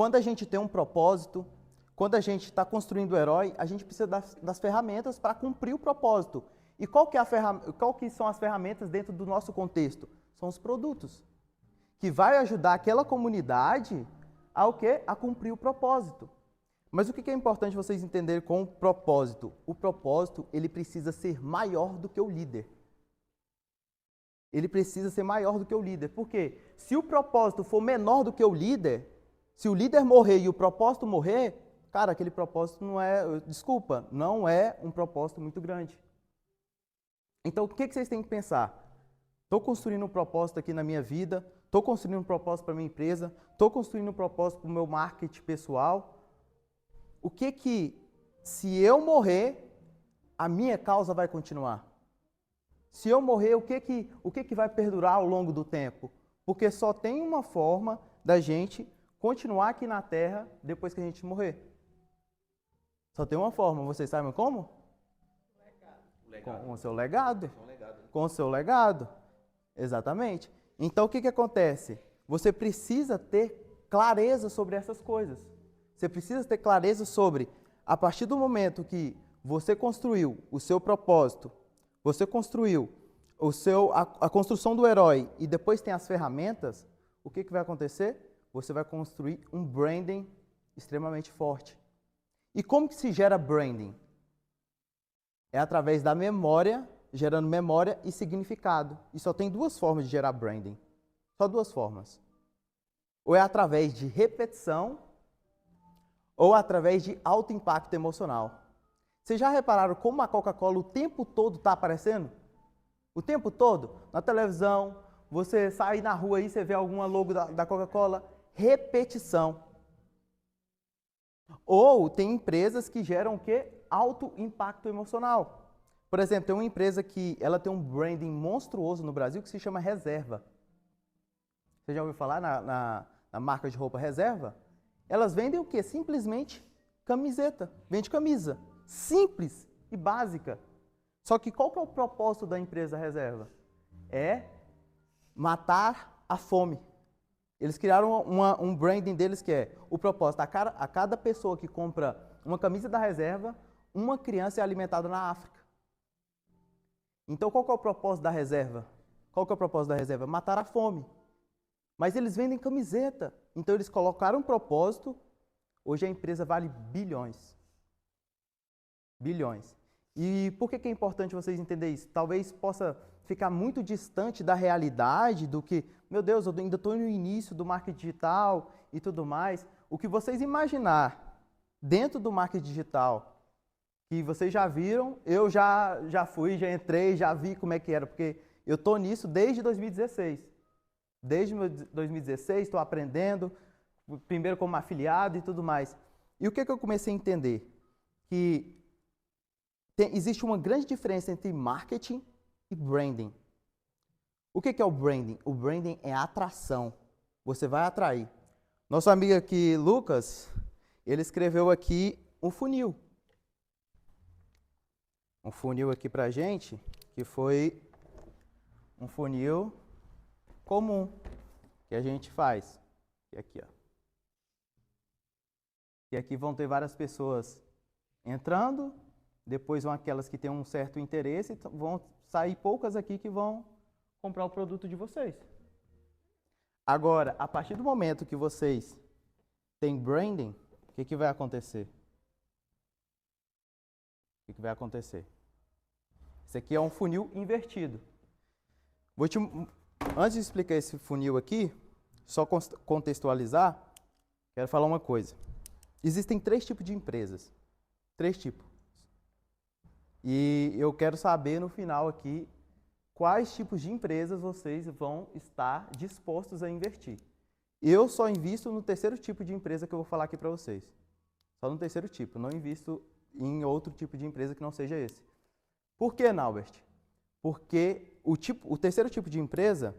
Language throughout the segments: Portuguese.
quando a gente tem um propósito, quando a gente está construindo o herói, a gente precisa das ferramentas para cumprir o propósito. E qual que são as ferramentas dentro do nosso contexto? São os produtos, que vai ajudar aquela comunidade ao quê? A cumprir o propósito. Mas o que é importante vocês entenderem com o propósito? O propósito, ele precisa ser maior do que o líder. Ele precisa ser maior do que o líder. Por quê? Se o propósito for menor do que o líder, se o líder morrer e o propósito morrer, cara, aquele propósito não é, desculpa, não é um propósito muito grande. Então, o que vocês têm que pensar? Estou construindo um propósito aqui na minha vida, estou construindo um propósito para a minha empresa, estou construindo um propósito para o meu marketing pessoal. O que, se eu morrer, a minha causa vai continuar? Se eu morrer, o que vai perdurar ao longo do tempo? Porque só tem uma forma da gente continuar aqui na Terra depois que a gente morrer. Só tem uma forma, vocês sabem como? Com o seu legado. Com o seu legado. Exatamente. Então, o que acontece? Você precisa ter clareza sobre essas coisas. Você precisa ter clareza sobre, a partir do momento que você construiu o seu propósito, você construiu a construção do herói e depois tem as ferramentas, o que vai acontecer? Você vai construir um branding extremamente forte. E como que se gera branding? É através da memória, gerando memória e significado. E só tem duas formas de gerar branding. Só duas formas. Ou é através de repetição, ou através de alto impacto emocional. Vocês já repararam como a Coca-Cola o tempo todo está aparecendo? O tempo todo? Na televisão, você sai na rua aí, você vê alguma logo da Coca-Cola, repetição. Ou tem empresas que geram o quê? Alto impacto emocional. Por exemplo, tem uma empresa que ela tem um branding monstruoso no Brasil que se chama Reserva. Você já ouviu falar na marca de roupa Reserva? Elas vendem o quê? Simplesmente camiseta. Vende camisa. Simples e básica. Só que qual que é o propósito da empresa Reserva? É matar a fome. Eles criaram um branding deles que é o propósito. A cada pessoa que compra uma camisa da Reserva, uma criança é alimentada na África. Então, qual que é o propósito da Reserva? Qual que é o propósito da Reserva? Matar a fome. Mas eles vendem camiseta. Então, eles colocaram um propósito. Hoje a empresa vale bilhões. Bilhões. E por que é importante vocês entenderem isso? Talvez possa ficar muito distante da realidade do que, meu Deus, eu ainda estou no início do marketing digital e tudo mais. O que vocês imaginar dentro do marketing digital, que vocês já viram, eu já fui, já entrei, já vi como é que era, porque eu estou nisso desde 2016. Desde 2016 estou aprendendo, primeiro como afiliado e tudo mais. E o que eu comecei a entender? Que existe uma grande diferença entre marketing e branding. O que é o branding? O branding é atração. Você vai atrair. Nosso amigo aqui, Lucas, ele escreveu aqui um funil. Um funil aqui pra gente, que foi um funil comum que a gente faz. E aqui, ó. E aqui vão ter várias pessoas entrando, depois vão aquelas que têm um certo interesse, vão sair poucas aqui que vão comprar o produto de vocês. Agora, a partir do momento que vocês têm branding, o que vai acontecer? O que vai acontecer? Esse aqui é um funil invertido. Antes de explicar esse funil aqui, só contextualizar, quero falar uma coisa. Existem 3 tipos de empresas. 3 tipos. E eu quero saber no final aqui quais tipos de empresas vocês vão estar dispostos a investir. Eu só invisto no 3º tipo de empresa que eu vou falar aqui para vocês. Só no 3º tipo. Não invisto em outro tipo de empresa que não seja esse. Por que, Naubert? Porque o 3º tipo de empresa,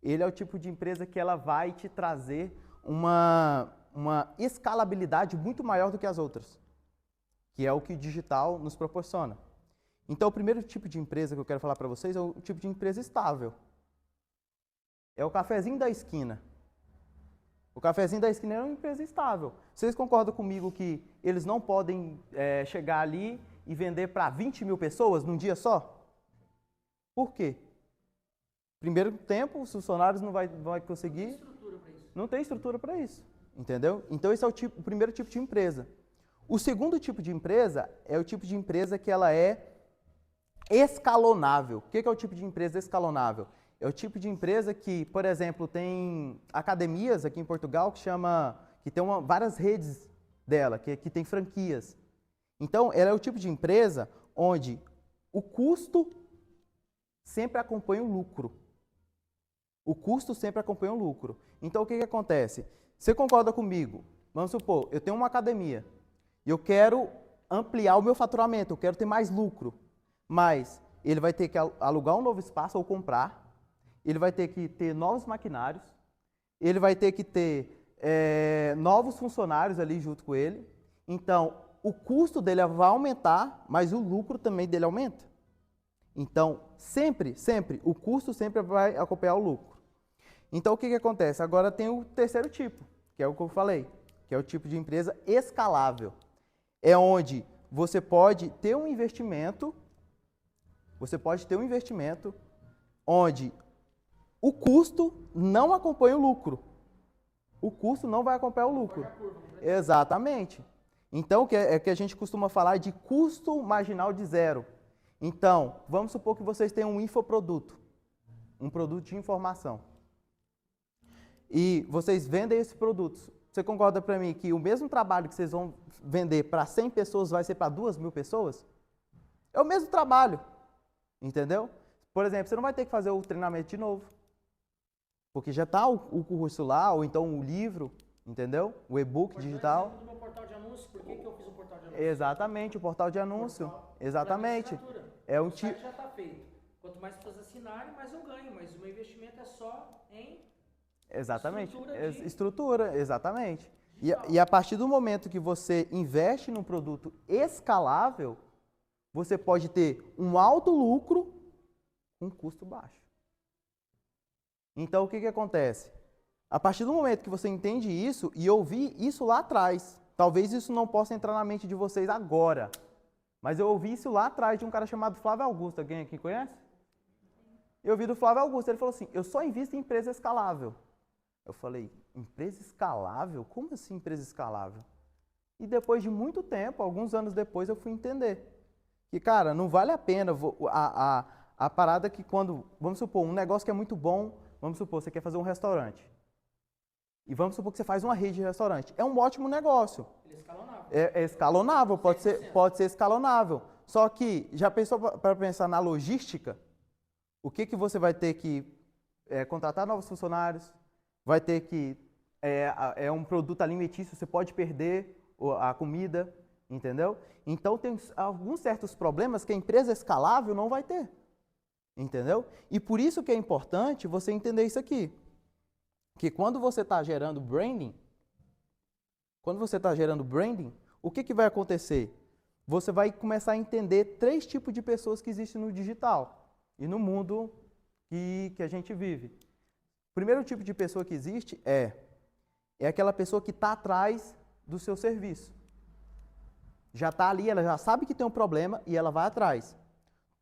ele é o tipo de empresa que ela vai te trazer uma escalabilidade muito maior do que as outras, que é o que o digital nos proporciona. Então, o primeiro tipo de empresa que eu quero falar para vocês é o tipo de empresa estável. É o cafezinho da esquina. O Cafezinho da Esquina é uma empresa estável. Vocês concordam comigo que eles não podem chegar ali e vender para 20 mil pessoas num dia só? Por quê? Primeiro tempo, os funcionários não vai conseguir. Não tem estrutura para isso. Entendeu? Então esse é o primeiro tipo de empresa. O segundo tipo de empresa é o tipo de empresa que ela é escalonável. O que é o tipo de empresa escalonável? É o tipo de empresa que, por exemplo, tem academias aqui em Portugal que tem várias redes dela, que tem franquias. Então, ela é o tipo de empresa onde o custo sempre acompanha o lucro. O custo sempre acompanha o lucro. Então, o que acontece? Você concorda comigo? Vamos supor, eu tenho uma academia e eu quero ampliar o meu faturamento, eu quero ter mais lucro. Mas ele vai ter que alugar um novo espaço ou comprar, ele vai ter que ter novos maquinários, ele vai ter que ter novos funcionários ali junto com ele. Então, o custo dele vai aumentar, mas o lucro também dele aumenta. Então, sempre, o custo sempre vai acompanhar o lucro. Então, o que acontece? Agora tem o terceiro tipo, que é o que eu falei, que é o tipo de empresa escalável. É onde você pode ter um investimento, onde o custo não acompanha o lucro. O custo não vai acompanhar o lucro. Exatamente. Então, é que a gente costuma falar de custo marginal de zero. Então, vamos supor que vocês tenham um infoproduto, um produto de informação. E vocês vendem esse produto. Você concorda para mim que o mesmo trabalho que vocês vão vender para 100 pessoas vai ser para 2.000 pessoas? É o mesmo trabalho, entendeu? Por exemplo, você não vai ter que fazer o treinamento de novo, porque já está o curso lá, ou então o livro, entendeu? O e-book digital. Do meu portal de anúncio, por que eu fiz um portal de anúncio? Exatamente, o portal de anúncio. Exatamente. É um tipo. O site já está feito. Quanto mais pessoas assinarem, mais eu ganho, mas o meu investimento é só em exatamente. Estrutura, exatamente. E a partir do momento que você investe num produto escalável, você pode ter um alto lucro com um custo baixo. Então, o que acontece? A partir do momento que você entende isso, e eu vi isso lá atrás, talvez isso não possa entrar na mente de vocês agora, mas eu ouvi isso lá atrás de um cara chamado Flávio Augusto. Alguém aqui conhece? Eu ouvi do Flávio Augusto, ele falou assim, eu só invisto em empresa escalável. Eu falei, empresa escalável? Como assim empresa escalável? E depois de muito tempo, alguns anos depois, eu fui entender que, cara, não vale a pena a parada que quando, vamos supor, um negócio que é muito bom, vamos supor, você quer fazer um restaurante. E vamos supor que você faz uma rede de restaurante. É um ótimo negócio. Ele é escalonável. É escalonável, pode ser escalonável. Só que, já pensou para pensar na logística? O que você vai ter que contratar novos funcionários? Vai ter que... É um produto alimentício, você pode perder a comida, entendeu? Então, tem alguns certos problemas que a empresa escalável não vai ter, entendeu? E por isso que é importante você entender isso aqui. Que quando você está gerando branding, o que vai acontecer? Você vai começar a entender 3 tipos de pessoas que existem no digital e no mundo que a gente vive. O primeiro tipo de pessoa que existe é aquela pessoa que está atrás do seu serviço. Já está ali, ela já sabe que tem um problema e ela vai atrás.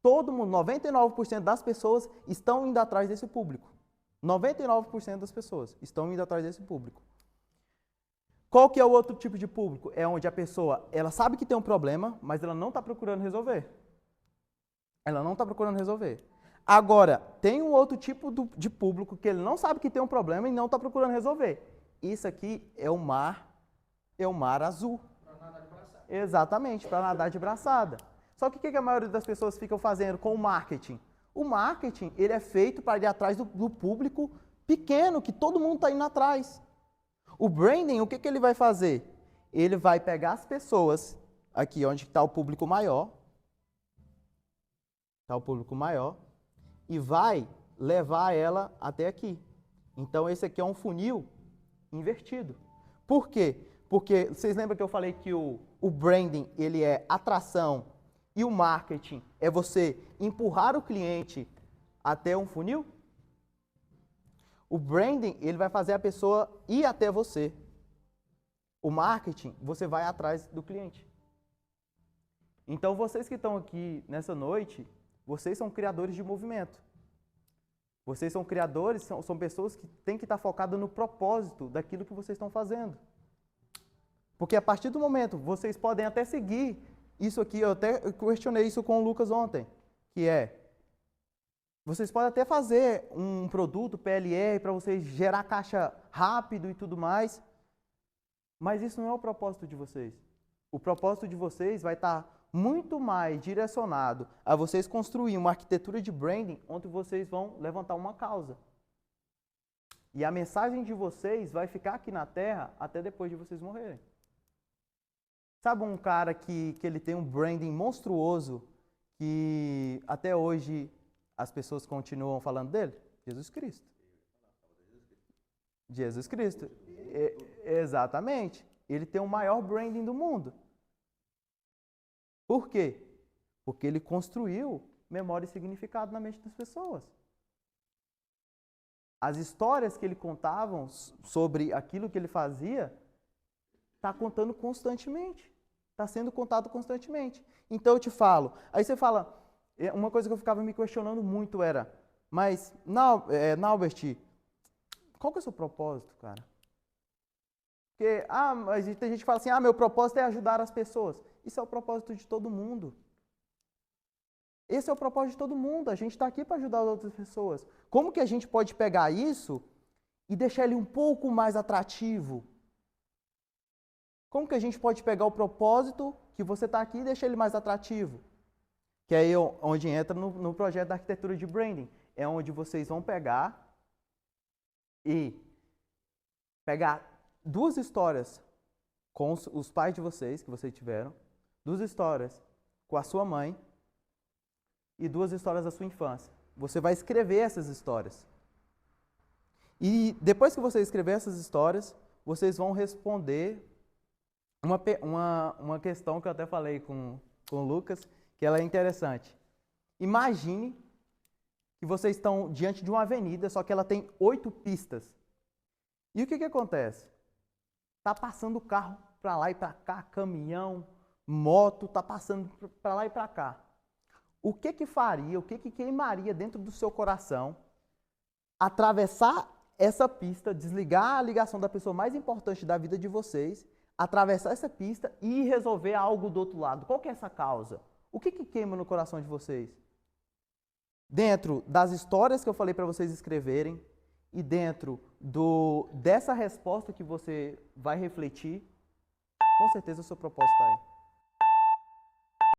Todo mundo, 99% das pessoas estão indo atrás desse público. 99% das pessoas estão indo atrás desse público. Qual que é o outro tipo de público? É onde a pessoa, ela sabe que tem um problema, mas ela não está procurando resolver. Agora, tem um outro tipo de público que ele não sabe que tem um problema e não está procurando resolver. Isso aqui é o mar azul. Para nadar de braçada. Exatamente, para nadar de braçada. Só que o que a maioria das pessoas ficam fazendo com o marketing? O marketing, ele é feito para ir atrás do público pequeno, que todo mundo está indo atrás. O branding, o que ele vai fazer? Ele vai pegar as pessoas, aqui onde está o público maior, e vai levar ela até aqui. Então, esse aqui é um funil invertido. Por quê? Porque, vocês lembram que eu falei que o branding, ele é atração, e o marketing é você empurrar o cliente até um funil? O branding, ele vai fazer a pessoa ir até você. O marketing, você vai atrás do cliente. Então, vocês que estão aqui nessa noite, vocês são criadores de movimento. Vocês são criadores, são pessoas que têm que estar focadas no propósito daquilo que vocês estão fazendo. Porque a partir do momento, vocês podem até seguir isso aqui, eu até questionei isso com o Lucas ontem, que é, vocês podem até fazer um produto PLR para vocês gerar caixa rápido e tudo mais, mas isso não é o propósito de vocês. O propósito de vocês vai estar muito mais direcionado a vocês construir uma arquitetura de branding onde vocês vão levantar uma causa. E a mensagem de vocês vai ficar aqui na Terra até depois de vocês morrerem. Sabe um cara que ele tem um branding monstruoso que até hoje as pessoas continuam falando dele? Jesus Cristo. Jesus Cristo. Exatamente. Ele tem o maior branding do mundo. Por quê? Porque ele construiu memória e significado na mente das pessoas. As histórias que ele contava sobre aquilo que ele fazia, está contando constantemente. Está sendo contado constantemente. Então eu te falo, aí você fala, uma coisa que eu ficava me questionando muito era, mas, Naubert, qual que é o seu propósito, cara? Porque, mas tem gente que fala assim, meu propósito é ajudar as pessoas. Isso é o propósito de todo mundo. Esse é o propósito de todo mundo. A gente está aqui para ajudar as outras pessoas. Como que a gente pode pegar isso e deixar ele um pouco mais atrativo? Como que a gente pode pegar o propósito que você está aqui e deixar ele mais atrativo? Que é aí onde entra no projeto da arquitetura de branding. É onde vocês vão pegar duas histórias com os pais de vocês, que vocês tiveram, duas histórias com a sua mãe e duas histórias da sua infância. Você vai escrever essas histórias. E depois que você escrever essas histórias, vocês vão responder uma questão que eu até falei com o Lucas, que ela é interessante. Imagine que vocês estão diante de uma avenida, só que ela tem 8 pistas. E o que acontece? Tá passando carro para lá e para cá, caminhão, moto, tá passando para lá e para cá. O que faria, o que queimaria dentro do seu coração atravessar essa pista, desligar a ligação da pessoa mais importante da vida de vocês, atravessar essa pista e resolver algo do outro lado? Qual que é essa causa? O que queima no coração de vocês? Dentro das histórias que eu falei para vocês escreverem e dentro dessa resposta que você vai refletir, com certeza o seu propósito está aí.